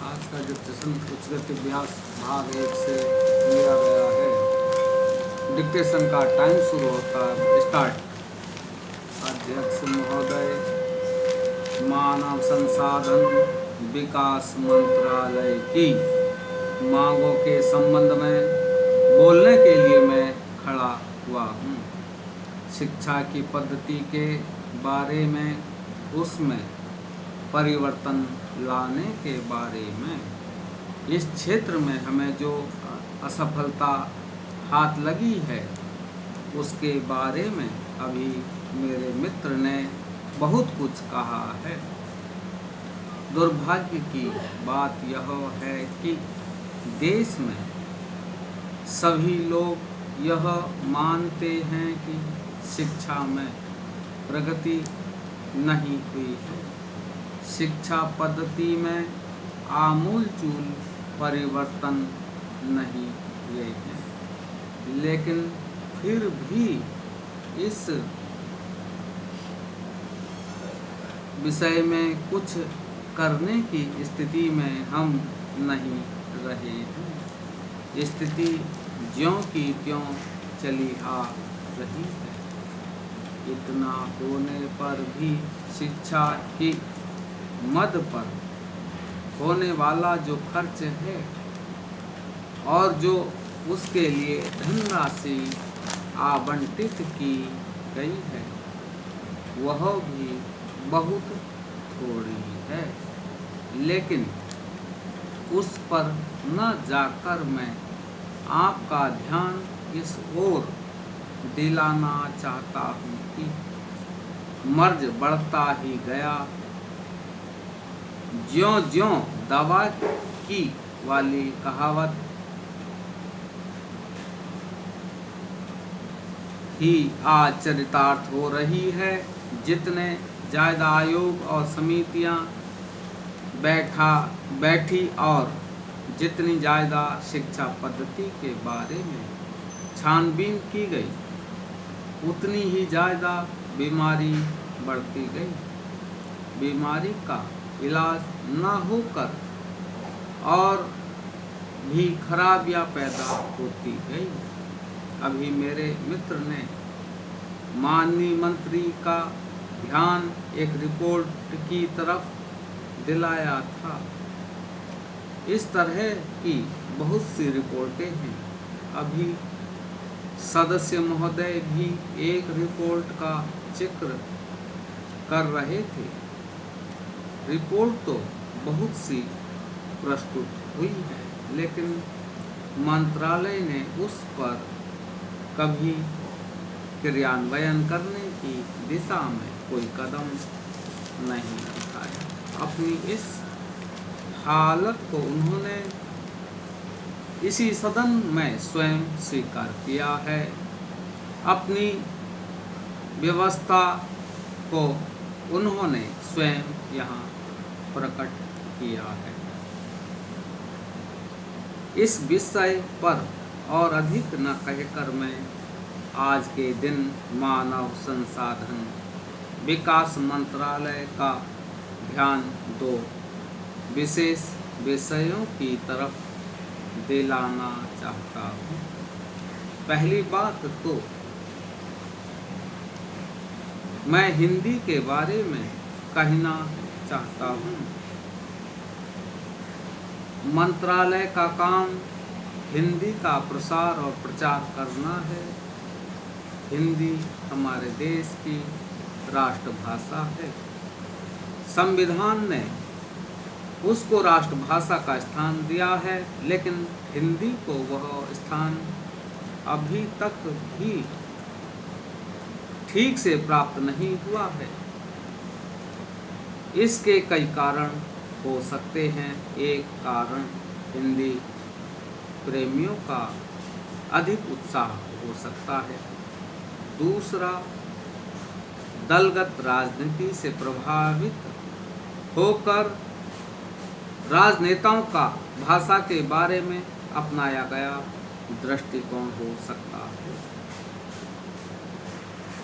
आज का जो सेशन उच्चगति अभ्यास भाग 1 से लिया गया है। डिक्टेशन का टाइम शुरू होता है। स्टार्ट। अध्यक्ष महोदय, मानव संसाधन विकास मंत्रालय की मांगों के संबंध में बोलने के लिए मैं खड़ा हुआ हूँ। शिक्षा की पद्धति के बारे में, उसमें परिवर्तन लाने के बारे में, इस क्षेत्र में हमें जो असफलता हाथ लगी है उसके बारे में अभी मेरे मित्र ने बहुत कुछ कहा है। दुर्भाग्य की बात यह है कि देश में सभी लोग यह मानते हैं कि शिक्षा में प्रगति नहीं हुई है। शिक्षा पद्धति में आमूलचूल परिवर्तन नहीं हुए हैं, लेकिन फिर भी इस विषय में कुछ करने की स्थिति में हम नहीं रहे हैं। स्थिति ज्यों की त्यों चली आ रही है। इतना होने पर भी शिक्षा की मद पर होने वाला जो खर्च है और जो उसके लिए धनराशि आवंटित की गई है वह भी बहुत थोड़ी है, लेकिन उस पर न जाकर मैं आपका ध्यान इस ओर दिलाना चाहता हूँ कि मर्ज बढ़ता ही गया, ज्यों-ज्यों दवा की वाली कहावत ही आज चरितार्थ हो रही है। जितने ज़्यादा आयोग और समितियां बैठी और जितनी ज़्यादा शिक्षा पद्धति के बारे में छानबीन की गई, उतनी ही ज़्यादा बीमारी बढ़ती गई। बीमारी का इलाज न होकर और भी खराबियां पैदा होती गई। अभी मेरे मित्र ने माननीय मंत्री का ध्यान एक रिपोर्ट की तरफ दिलाया था। इस तरह की बहुत सी रिपोर्टें हैं। अभी सदस्य महोदय भी एक रिपोर्ट का जिक्र कर रहे थे। रिपोर्ट तो बहुत सी प्रस्तुत हुई है, लेकिन मंत्रालय ने उस पर कभी क्रियान्वयन करने की दिशा में कोई कदम नहीं उठाया। अपनी इस हालत को उन्होंने इसी सदन में स्वयं स्वीकार किया है। अपनी व्यवस्था को उन्होंने स्वयं यहाँ प्रकट किया है। इस विषय पर और अधिक न कहकर मैं आज के दिन मानव संसाधन विकास मंत्रालय का ध्यान दो विशेष विषयों की तरफ दिलाना चाहता हूँ। पहली बात तो मैं हिंदी के बारे में कहना चाहता हूँ। मंत्रालय का काम हिंदी का प्रसार और प्रचार करना है। हिंदी हमारे देश की राष्ट्रभाषा है। संविधान ने उसको राष्ट्रभाषा का स्थान दिया है, लेकिन हिंदी को वह स्थान अभी तक भी ठीक से प्राप्त नहीं हुआ है। इसके कई कारण हो सकते हैं। एक कारण हिंदी प्रेमियों का अधिक उत्साह हो सकता है। दूसरा, दलगत राजनीति से प्रभावित होकर राजनेताओं का भाषा के बारे में अपनाया गया दृष्टिकोण हो सकता है।